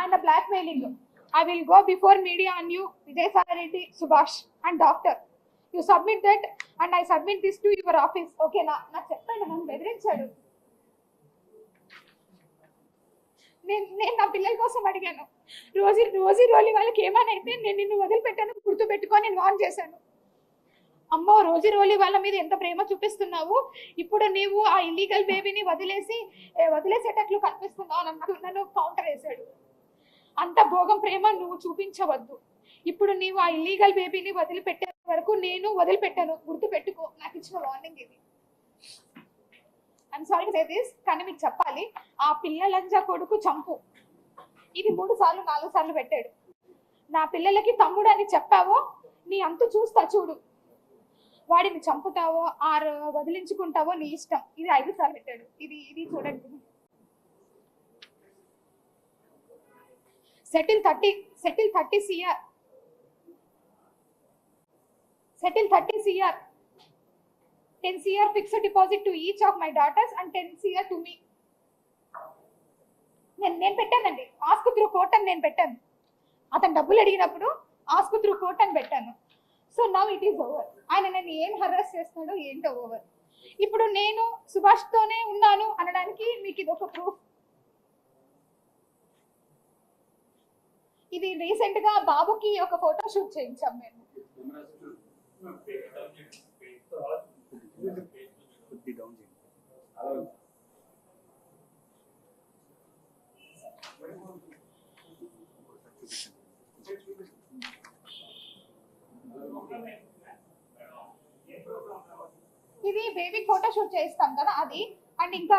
ఆయన blackmailing. I will go before media on you, Vijay Reddy, Subhash and doctor. You submit that and I submit this to your office. Okay na చెప్పండి. నన్ను బెదిరించాడు. నేను నా పిల్లల కోసం అడిగాను. రోజీ రోలి వాళ్ళకి ఏమైనా నేను నిన్ను వదిలిపెట్టాను, గుర్తుపెట్టుకొని నేను వార్న్ చేశాను. అమ్మో రోజీ రోలి వాళ్ళ మీద ఎంత ప్రేమ చూపిస్తున్నావు, ఇప్పుడు నీవు ఆ ఇల్లీగల్ బేబీని వదిలేసేటట్లు కనిపిస్తున్నావు నన్ను కౌంటర్ వేశాడు. అంత భోగం ప్రేమ నువ్వు చూపించవద్దు. ఇప్పుడు నీవు ఆ ఇల్లీగల్ బేబీని వదిలిపెట్టే వరకు నేను వదిలిపెట్టాను, గుర్తుపెట్టుకో. నాకు ఇచ్చిన వార్నింగ్ ఇది. I'm sorry to say this, కానీ మీకు చెప్పాలి. ఆ పిల్లలంజా కొడుకు చంపు ఇది 3 సార్లు 4 సార్లు పెట్టాడు. నా పిల్లలకి తమ్ముడు అని చెప్పావో నీ అంతు చూస్తా చూడు. వాడిని చంపుతావో ఆరు వదిలించుకుంటావో నీ ఇష్టం. ఇది 5 సార్లు పెట్టాడు. ఇది చూడండి. settle 30 CR. Settle 30 CR. 10 CR fixed deposit to each of my daughters and 10 CR to me. నేను పెట్టానండి. ఆస్క్ త్రూ కోర్ట్ అని నేను పెట్టాను. అతను డబ్బులు అడిగినప్పుడు ఆస్క్ త్రూ కోర్ట్ అని పెట్టాను. So now it is over. ఆయన నన్ను ఏం హరాస్ చేస్తున్నాడో ఏంటో ఓవర్. ఇప్పుడు నేను సుభాష్తోనే ఉన్నాను అనడానికి మీకు ఇది ఒక ప్రూఫ్. ఇది రీసెంట్ గా బాబుకి ఒక ఫోటో షూట్ చేయించాం మేము. ఇది బేబీ ఫోటో షూట్ చేయిస్తాం కదా అది. అండ్ ఇంకా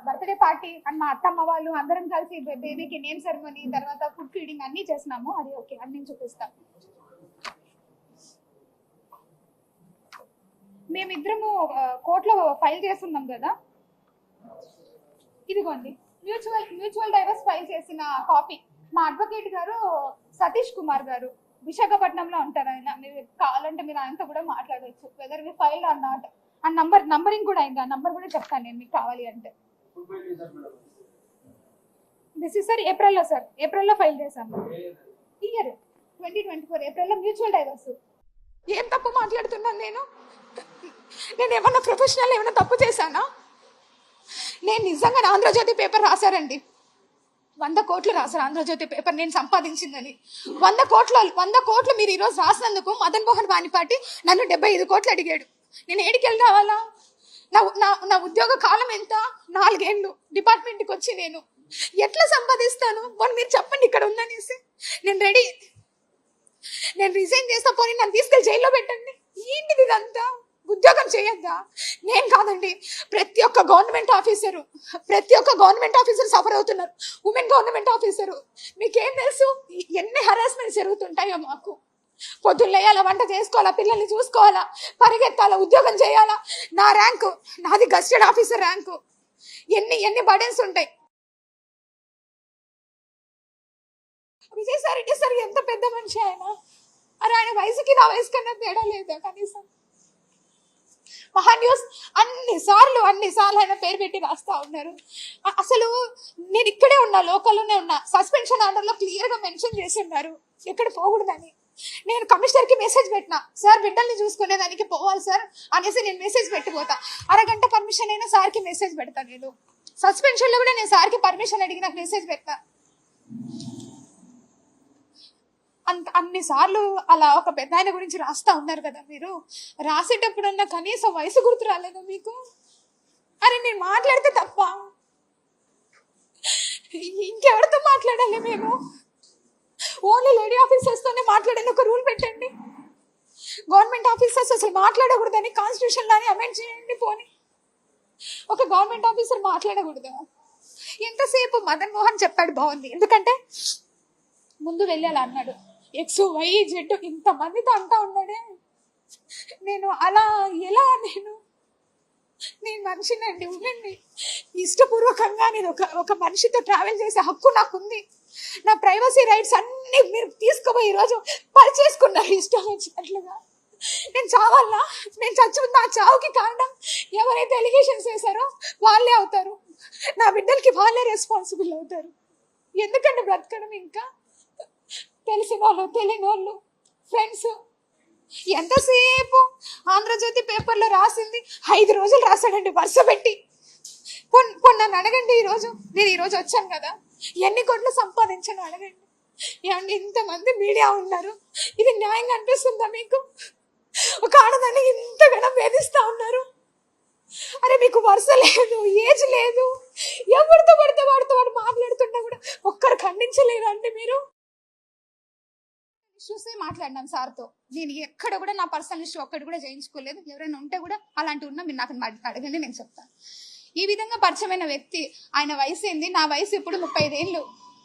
బర్త్డే పార్టీ అండ్ మా అత్తమ్మ వాళ్ళు అందరం కలిసి బేబీకి నేమ్ సెరమనీ, తర్వాత ఫుడ్ ఫీడింగ్ అన్ని చేసినాము. అది ఓకే, అన్ని చూపిస్తాం. మేమిద్దరము కోర్టులో ఫైల్ చేస్తున్నాం కదా. ఇదిగోండి మ్యూచువల్ డైవర్స్ ఫైల్ చేసిన కాపీ. మా అడ్వకేట్ గారు సతీష్ కుమార్ గారు విశాఖపట్నంలో ఉంటారు. ఆయన మీరు కావాలంటే మీరు ఆయనతో కూడా మాట్లాడవచ్చు. Whether we file or not. ఆ నంబరింగ్ కూడా అయింది. ఆ నంబర్ కూడా చెప్తాను నేను మీకు కావాలి అంటే. దిస్ ఇస్ సార్ ఏప్రిల్లో ఫైల్ చేశాము. ఇయర్ 2024 ఏప్రిల్లో మ్యూచువల్ డైవర్స్. ఏం తప్పు మాట్లాడుతున్నాను నేను ఏమన్నా ప్రొఫెషనల్ ఏమైనా తప్పు చేశానా? నేను నిజంగా ఆంధ్రజ్యోతి పేపర్ రాశారండి. 100 కోట్లు రాశారు ఆంధ్రజ్యోతి పేపర్ నేను సంపాదించిందని. 100 కోట్లు మీరు ఈరోజు రాసినందుకు మదన్ మోహన్ వాణిపాటి నన్ను 75 కోట్లు అడిగాడు. నేను ఏడికి వెళ్ళి రావాలా? నా ఉద్యోగ కాలం ఎంత? 4 ఏళ్ళు డిపార్ట్మెంట్కి వచ్చి నేను ఎట్లా సంపాదిస్తాను? మీరు చెప్పండి ఇక్కడ ఉందనేసి. నేను రెడీ. నేను రిజైన్ చేస్తా, పోనీ నన్ను తీసుకెళ్ళి జైల్లో పెట్టండి. ఏంటిది ఇదంతా? ఉద్యోగం చేయొద్దా? నేను కాదండి, ప్రతి ఒక్క గవర్నమెంట్ ఆఫీసర్ సఫర్ అవుతున్నారు. Women government officer. మీకేం తెలుసు ఎన్ని హరాస్మెంట్స్ జరుగుతుంటాయో మాకు. పొద్దున్న లేయాలా, వంట చేసుకోవాలా, పిల్లల్ని చూసుకోవాలా, పరిగెత్తాలా, ఉద్యోగం చేయాలా. నా ర్యాంకు నాది గస్టెడ్ ఆఫీసర్ ర్యాంకు. ఎన్ని బర్డెన్స్ ఉంటాయి. విజయసాయి రెడ్డి సార్ ఎంత పెద్ద మనిషి ఆయన. ఆయన వయసుకి నా వయసు కన్నా తేడా లేదా కనీసం? మహాన్యూస్ అన్నిసార్లు ఆయన పేరు పెట్టి రాస్తా ఉన్నారు. అసలు నేను ఇక్కడే ఉన్నా, లోకల్లోనే ఉన్నా. సస్పెన్షన్ ఆర్డర్ లో క్లియర్ గా మెన్షన్ చేసి ఉన్నారు ఎక్కడ పోకూడదని. నేను కమిషనర్ కి మెసేజ్ పెట్టినా, సార్ బిడ్డల్ని చూసుకునేదానికి పోవాలి సార్ అనేసి నేను మెసేజ్ పెట్టిపోతా. అరగంట పర్మిషన్ అయినా సార్కి మెసేజ్ పెడతా. నేను సస్పెన్షన్ లో కూడా నేను సార్కి పర్మిషన్ అడిగి నాకు మెసేజ్ పెడతా. అన్నిసార్లు అలా ఒక పెద్ద ఆయన గురించి రాస్తా ఉన్నారు కదా మీరు. రాసేటప్పుడన్నా కనీసం వయసు గుర్తు రాలేదు మీకు? అరే నేను మాట్లాడితే తప్ప ఇంకెవరితో మాట్లాడాలి మేము? ఓన్లీ లేడీ ఆఫీసర్స్ తోనే మాట్లాడని ఒక రూల్ పెట్టండి. గవర్నమెంట్ ఆఫీసర్స్ అసలు మాట్లాడకూడదని కాన్స్టిట్యూషన్ లాని అమెండ్ చేయండి. పోనీ ఒక గవర్నమెంట్ ఆఫీసర్ మాట్లాడకూడదా? ఎంతసేపు మదన్ మోహన్ చెప్పాడు బాగుంది, ఎందుకంటే ముందు వెళ్ళాలి అన్నాడు. XYZ ఇంతమందితో అంటా ఉన్నాడే. నేను అలా ఎలా? నేను మనిషినండి, ఉండండి. ఇష్టపూర్వకంగా నేను ఒక మనిషితో ట్రావెల్ చేసే హక్కు నాకుంది. నా ప్రైవసీ రైట్స్ అన్ని మీరు తీసుకుపోయి ఈరోజు పరిచేసుకున్నారు ఇష్టం వచ్చినట్లుగా. నేను చావాలా? నేను నా చావుకి కారణం ఎవరైతే ఎలిగేషన్స్ వేశారో వాళ్ళే అవుతారు. నా బిడ్డలకి వాళ్ళే రెస్పాన్సిబుల్ అవుతారు. ఎందుకంటే బ్రతకడం ఇంకా తెలిసిన వాళ్ళు తెలియని వాళ్ళు ఫ్రెండ్స్ ఎంతసేపు ఆంధ్రజ్యోతి పేపర్లో రాసింది 5 రోజులు రాశాడండి వరుస పెట్టి. నన్ను అడగండి, నేను ఈరోజు వచ్చాను కదా, ఎన్ని కోట్లు సంపాదించాను అడగండి. ఏమండి ఇంతమంది మీడియా ఉన్నారు, ఇది న్యాయంగా అనిపిస్తుందా మీకు? ఒక ఆడదాన్ని ఇంతగానో వేధిస్తా ఉన్నారు. అరే మీకు వరుస లేదు, ఏజ్ లేదు, ఎవరితో పడితే వాడు మాట్లాడుతున్నా కూడా ఒక్కరు ఖండించలేరు అంటే మీరు. ఇష్యూసే మాట్లాడినాను సార్తో, నేను ఎక్కడ కూడా నా పర్సనల్ ఇష్యూ ఒక్కటి కూడా చేయించుకోలేదు. ఎవరైనా ఉంటే కూడా అలాంటివి ఉన్నా మీరు నాకు అడగండి, నేను చెప్తాను. ఈ విధంగా పరిచయమైన వ్యక్తి, ఆయన వయసు ఏంది, నా వయసు ఇప్పుడు 35 ఏళ్ళు,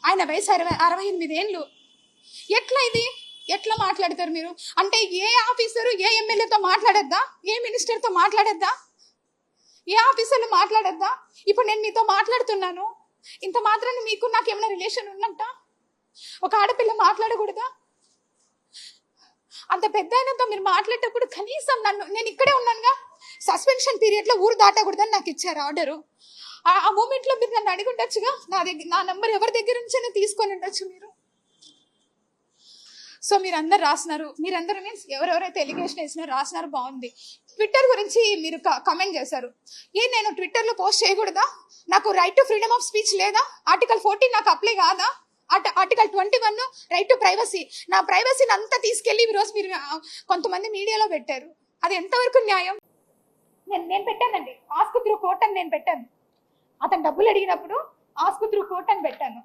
ఆయన వయసు 68 ఏళ్ళు. ఎట్లా మాట్లాడతారు మీరు? అంటే ఏ ఆఫీసరు ఏ ఎమ్మెల్యేతో మాట్లాడద్దా, ఏ మినిస్టర్తో మాట్లాడద్దా, ఏ ఆఫీసర్లు మాట్లాడద్దా? ఇప్పుడు నేను మీతో మాట్లాడుతున్నాను, ఇంత మాత్రాన్ని మీకు నాకు ఏమైనా రిలేషన్ ఉన్నట్ట? ఒక ఆడపిల్ల మాట్లాడకూడదా? అంత పెద్ద అయినంత మీరు మాట్లాడేటప్పుడు కనీసం నేను ఇక్కడే ఉన్నానుగా, సస్పెన్షన్ పీరియడ్లో ఊరు దాటకూడదని నాకు ఇచ్చారు ఆర్డరు. ఆ మూమెంట్లో మీరు నన్ను అడిగి ఉండొచ్చుగా, నా నంబర్ ఎవరి దగ్గర నుంచైనా తీసుకొని ఉండొచ్చు మీరు. సో మీరందరూ రాసినారు, మీరందరూ మీన్స్ ఎవరెవరైతే ఎలిగేషన్ వేసినారో రాసినారు, బాగుంది. ట్విట్టర్ గురించి మీరు కమెంట్ చేశారు. నేను ట్విట్టర్లో పోస్ట్ చేయకూడదా? నాకు right to freedom of speech లేదా? ఆర్టికల్ 14 నాకు అప్లై కాదా? ఆర్టికల్ 21 రైట్ టు ప్రైవసీ, నా ప్రైవసీని అంతా తీసుకెళ్ళి ఈరోజు మీరు కొంతమంది మీడియాలో పెట్టారు. అది ఎంతవరకు న్యాయం? నేను పెట్టానండి, ఆస్క్ త్రూ కోర్ట్ అని నేను పెట్టాను. అతను డబ్బులు అడిగినప్పుడు ఆస్క్ త్రూ కోర్ట్ అని పెట్టాను.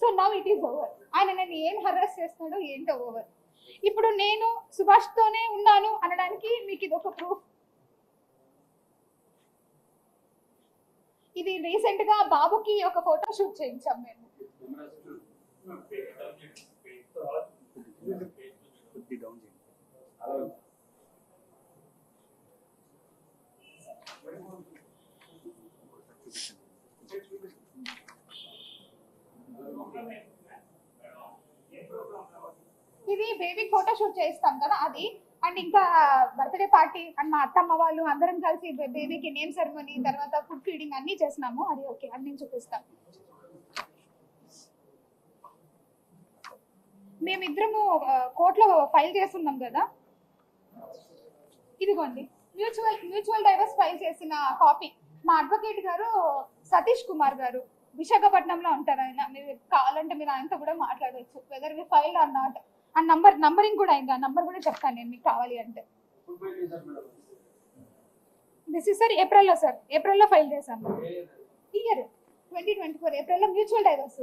So now it is over. ఆయన నేను ఏం హరాస్ చేస్తున్నాడో ఏంటో ఓవర్. ఇప్పుడు నేను సుభాష్తోనే ఉన్నాను అనడానికి మీకు ఇది ఒక ప్రూఫ్. ఇది రీసెంట్ గా బాబుకి ఒక ఫోటో షూట్ చేయించాం మేము. ఇది బేబీ ఫోటో షూట్ చేస్తాం కదా అది, అండ్ ఇంకా బర్త్డే పార్టీ అండ్ మా అత్తమ్మ వాళ్ళు అందరం కలిసి బేబీకి నేమ్ సెరమనీ, తర్వాత ఫుడ్ ఫీడింగ్ అన్ని చేసినాము. అది ఓకే, అన్ని చూపిస్తాం. మేమిద్దరము కోర్టులో ఫైల్ చేస్తున్నాం కదా, ఇదిగోండి మ్యూచువల్ డైవర్స్ ఫైల్ చేసిన కాపీ. మా అడ్వకేట్ గారు సతీష్ కుమార్ గారు విశాఖపట్నంలో ఉంటారు. ఆయన మీరు కావాలంటే మీరు ఆయనతో కూడా మాట్లాడవచ్చు, whether we file or not. ఆ నంబరింగ్ కూడా అయింది, ఆ నంబర్ కూడా చెప్తాను నేను మీకు కావాలి అంటే. దిస్ ఇస్ సార్ ఏప్రిల్లో ఫైల్ చేశాను. ఇయర్ 2024 ఏప్రిల్లో మ్యూచువల్ డైవర్స్.